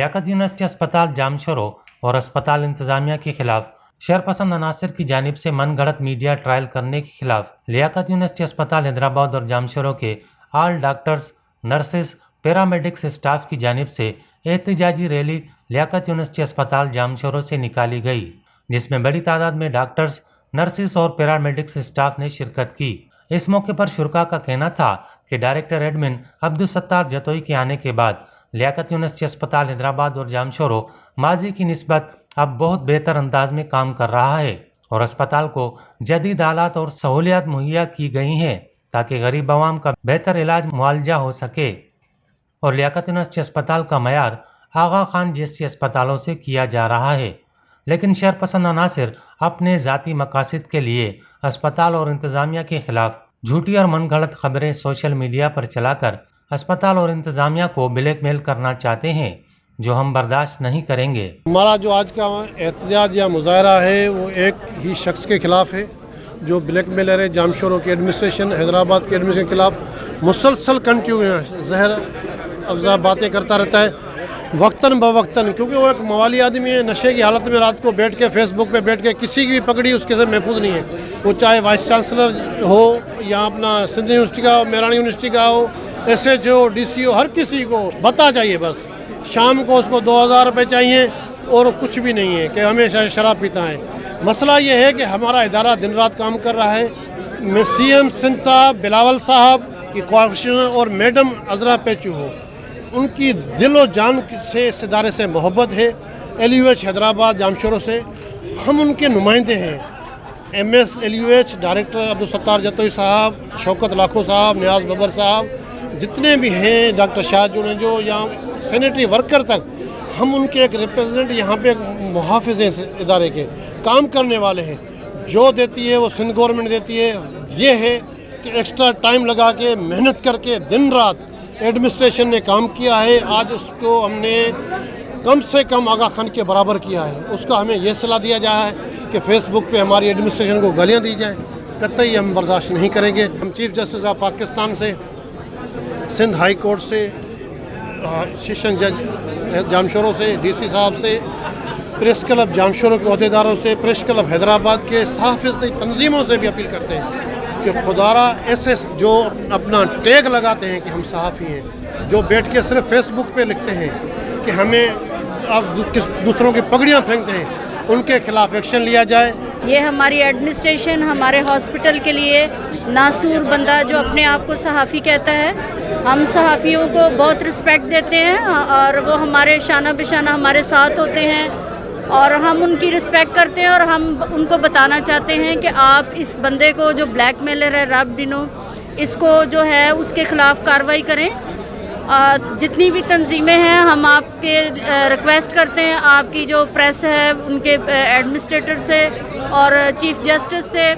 لیاقت university اسپتال جامشورو اور اسپتال انتظامیہ کے خلاف شرپسند عناصر کی جانب سے من گھڑت میڈیا ٹرائل کرنے کے خلاف لیاقت یونیورسٹی اسپتال حیدرآباد اور جامشورو کے آل ڈاکٹرز، نرسز، پیرامیڈکس اسٹاف کی جانب سے احتجاجی ریلی لیاقت یونیورسٹی اسپتال جامشورو سے نکالی گئی، جس میں بڑی تعداد میں ڈاکٹرز، نرسز اور پیرامیڈکس اسٹاف نے شرکت کی۔ اس موقع پر شرکاء کا کہنا تھا کہ ڈائریکٹر ایڈمن عبدالستار جتوئی کے آنے کے بعد لیاقت یونیورسٹی اسپتال حیدرآباد اور جامشورو ماضی کی نسبت اب بہت بہتر انداز میں کام کر رہا ہے اور اسپتال کو جدید آلات اور سہولیات مہیا کی گئی ہیں تاکہ غریب عوام کا بہتر علاج معالجہ ہو سکے، اور لیاقت یونیورسٹی اسپتال کا معیار آغا خان جیسی اسپتالوں سے کیا جا رہا ہے۔ لیکن شرپسند عناصر اپنے ذاتی مقاصد کے لیے اسپتال اور انتظامیہ کے خلاف جھوٹی اور من گھڑت خبریں سوشل میڈیا پر چلا کر اسپتال اور انتظامیہ کو بلیک میل کرنا چاہتے ہیں، جو ہم برداشت نہیں کریں گے۔ ہمارا جو آج کا احتجاج یا مظاہرہ ہے وہ ایک ہی شخص کے خلاف ہے جو بلیک میلر ہے، جامشورو کی ایڈمنسٹریشن، حیدرآباد کی ایڈمنسٹریشن کے خلاف مسلسل کنٹینیو زہر افزا باتیں کرتا رہتا ہے وقتاً بوقتاً، کیونکہ وہ ایک موالی آدمی ہے، نشے کی حالت میں رات کو بیٹھ کے فیس بک پہ بیٹھ کے کسی کی بھی پکڑی اس کے سے محفوظ نہیں ہے، وہ چاہے وائس چانسلر ہو یا اپنا سندھ یونیورسٹی کا ہو، میرانی یونیورسٹی کا ہو، S H O, D C O, ہر کسی کو بتا چاہیے، بس شام کو اس کو 2000 روپے چاہیے اور کچھ بھی نہیں ہے کہ ہمیشہ شراب پیتا ہے۔ مسئلہ یہ ہے کہ ہمارا ادارہ دن رات کام کر رہا ہے، سی ایم سندھ صاحب، بلاول صاحب کی خواہشیں اور میڈم عذرا پیچو ہو، ان کی دل و جان سے اس ادارے سے محبت ہے۔ L U H Hyderabad Jamshoro سے ہم ان کے نمائندے ہیں، M S L U H director Abdul Sattar Jatoi صاحب، شوکت لاکھو صاحب، نیاز ببر صاحب، جتنے بھی ہیں، ڈاکٹر شاہ جو یا سینیٹری ورکر تک، ہم ان کے ایک ریپرزینٹ یہاں پہ محافظ ہیں اس ادارے کے، کام کرنے والے ہیں۔ جو دیتی ہے وہ سندھ گورنمنٹ دیتی ہے، یہ ہے کہ ایکسٹرا ٹائم لگا کے محنت کر کے دن رات ایڈمنسٹریشن نے کام کیا ہے۔ آج اس کو ہم نے کم سے کم آغا خان کے برابر کیا ہے، اس کا ہمیں یہ صلاح دیا جا ہے کہ فیس بک پہ ہماری ایڈمنسٹریشن کو گالیاں دی جائیں، قطعی ہم برداشت نہیں کریں گے۔ ہم چیف جسٹس آف پاکستان سے، سندھ ہائی کورٹ سے، سیشن جج جامشورو سے، ڈی سی صاحب سے، پریس کلب جامشورو کے عہدیداروں سے، پریس کلب حیدرآباد کے صحافتی تنظیموں سے بھی اپیل کرتے ہیں کہ خدارہ ایسے جو اپنا ٹیگ لگاتے ہیں کہ ہم صحافی ہیں، جو بیٹھ کے صرف فیس بک پہ لکھتے ہیں کہ ہمیں آپ دوسروں کی پگڑیاں پھینکتے ہیں، ان کے خلاف ایکشن لیا جائے۔ یہ ہماری ایڈمنسٹریشن ہمارے ہاسپٹل کے لیے ناسور بندہ جو اپنے آپ کو صحافی کہتا ہے، ہم صحافیوں کو بہت رسپیکٹ دیتے ہیں اور وہ ہمارے شانہ بشانہ ہمارے ساتھ ہوتے ہیں اور ہم ان کی رسپیکٹ کرتے ہیں، اور ہم ان کو بتانا چاہتے ہیں کہ آپ اس بندے کو جو بلیک میلر ہے راب ڈینو، اس کو جو ہے اس کے خلاف کارروائی کریں۔ جتنی بھی تنظیمیں ہیں ہم آپ کے ریکویسٹ کرتے ہیں، آپ کی جو پریس ہے ان کے ایڈمنسٹریٹر سے اور چیف جسٹس سے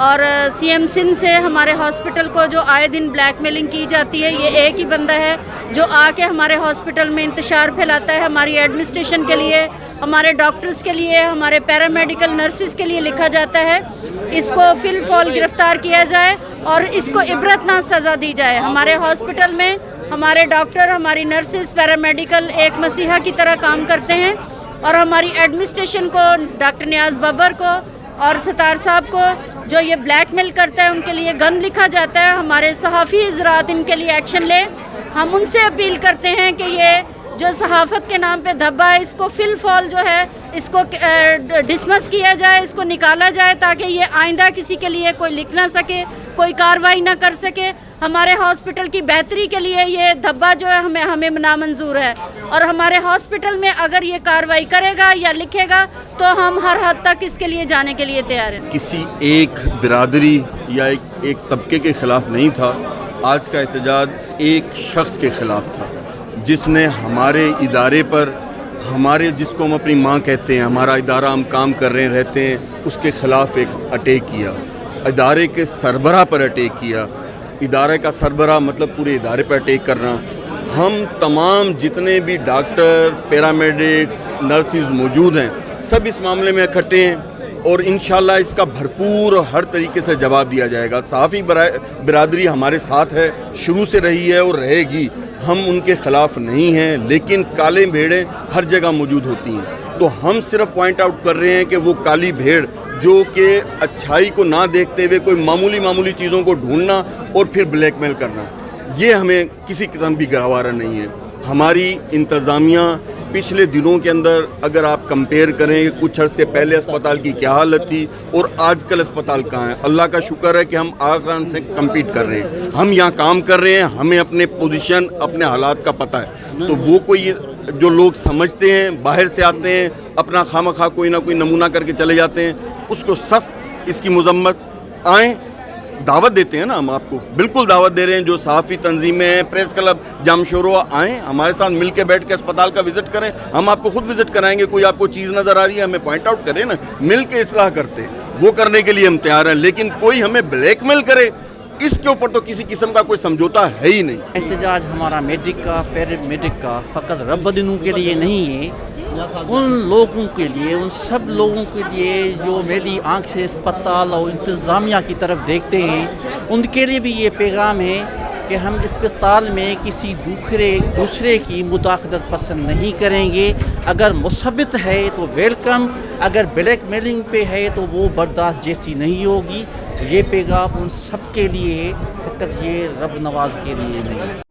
اور سی ایم سندھ سے ہمارے ہاسپٹل کو جو آئے دن بلیک میلنگ کی جاتی ہے، یہ ایک ہی بندہ ہے جو آ کے ہمارے ہاسپٹل میں انتشار پھیلاتا ہے۔ ہماری ایڈمنسٹریشن کے لیے، ہمارے ڈاکٹرز کے لیے، ہمارے پیرامیڈیکل نرسز کے لیے لکھا جاتا ہے، اس کو فی الفور گرفتار کیا جائے اور اس کو عبرتناک سزا دی جائے۔ ہمارے ہاسپٹل میں ہمارے ڈاکٹر، ہماری نرسز، پیرامیڈیکل ایک مسیحا کی طرح کام کرتے ہیں، اور ہماری ایڈمنسٹریشن کو، ڈاکٹر نیاز ببر کو اور ستار صاحب کو جو یہ بلیک میل کرتا ہے ان کے لیے گن لکھا جاتا ہے۔ ہمارے صحافی حضرات ان کے لیے ایکشن لیں۔ ہم ان سے اپیل کرتے ہیں کہ یہ جو صحافت کے نام پہ دھبا ہے، اس کو فی الفور جو ہے اس کو ڈسمس کیا جائے، اس کو نکالا جائے تاکہ یہ آئندہ کسی کے لیے کوئی لکھ نہ سکے، کوئی کارروائی نہ کر سکے۔ ہمارے ہاسپٹل کی بہتری کے لیے یہ دھبا جو ہے ہمیں نامنظور ہے، اور ہمارے ہاسپٹل میں اگر یہ کارروائی کرے گا یا لکھے گا تو ہم ہر حد تک اس کے لیے جانے کے لیے تیار ہیں۔ کسی ایک برادری یا ایک طبقے کے خلاف نہیں تھا، آج کا احتجاج ایک شخص کے خلاف تھا جس نے ہمارے ادارے پر، ہمارے جس کو ہم اپنی ماں کہتے ہیں، ہمارا ادارہ ہم کام کر رہے رہتے ہیں، اس کے خلاف ایک اٹیک کیا، ادارے کے سربراہ پر اٹیک کیا۔ ادارے کا سربراہ مطلب پورے ادارے پر اٹیک کرنا۔ ہم تمام جتنے بھی ڈاکٹر، پیرامیڈکس، نرسز موجود ہیں، سب اس معاملے میں اکٹھے ہیں اور انشاءاللہ اس کا بھرپور ہر طریقے سے جواب دیا جائے گا۔ صحافی برادری ہمارے ساتھ ہے، شروع سے رہی ہے اور رہے گی۔ ہم ان کے خلاف نہیں ہیں، لیکن کالے بھیڑیں ہر جگہ موجود ہوتی ہیں. تو ہم صرف پوائنٹ آؤٹ کر رہے ہیں کہ وہ کالی بھیڑ جو کہ اچھائی کو نہ دیکھتے ہوئے کوئی معمولی چیزوں کو ڈھونڈنا اور پھر بلیک میل کرنا، یہ ہمیں کسی قسم بھی گوارا نہیں ہے. ہماری انتظامیہ پچھلے دنوں کے اندر اگر آپ کمپیئر کریں کہ کچھ عرصے پہلے اسپتال کی کیا حالت تھی اور آج کل اسپتال کہاں ہے، اللہ کا شکر ہے کہ ہم آغا خان سے کمپیٹ کر رہے ہیں. ہم یہاں کام کر رہے ہیں، ہمیں اپنے پوزیشن اپنے حالات کا پتہ ہے. تو وہ کوئی جو لوگ سمجھتے ہیں باہر سے آتے ہیں اپنا خواہ کوئی نہ کوئی نمونہ کر کے چلے جاتے ہیں، اس کو سخت اس کی مذمت. آئیں، دعوت دیتے ہیں نا، ہم آپ کو بالکل دعوت دے رہے ہیں. جو صحافی تنظیمیں ہیں، پریس کلب جامشورو، آئیں ہمارے ساتھ مل کے بیٹھ کے اسپتال کا وزٹ کریں. ہم آپ کو خود وزٹ کرائیں گے. کوئی آپ کو چیز نظر آ رہی ہے ہمیں پوائنٹ آؤٹ کریں نا، مل کے اصلاح کرتے ہیں. وہ کرنے کے لیے ہم تیار ہیں، لیکن کوئی ہمیں بلیک میل کرے اس کے اوپر تو کسی قسم کا کوئی سمجھوتا ہے ہی نہیں. احتجاج ہمارا میڈک کا پیرامیڈک کا فقط ربدنوں کے لیے نہیں ہے، ان لوگوں کے لیے، ان سب لوگوں کے لیے جو میری آنکھ سے اسپتال اور انتظامیہ کی طرف دیکھتے ہیں، ان کے لیے بھی یہ پیغام ہے کہ ہم اسپتال میں کسی دوسرے کی مداخلت پسند نہیں کریں گے. اگر مثبت ہے تو ویلکم، اگر بلیک میلنگ پہ ہے تو وہ برداشت جیسی نہیں ہوگی. یہ پیغام ان سب کے لیے ہے، فقط یہ رب نواز کے لیے نہیں.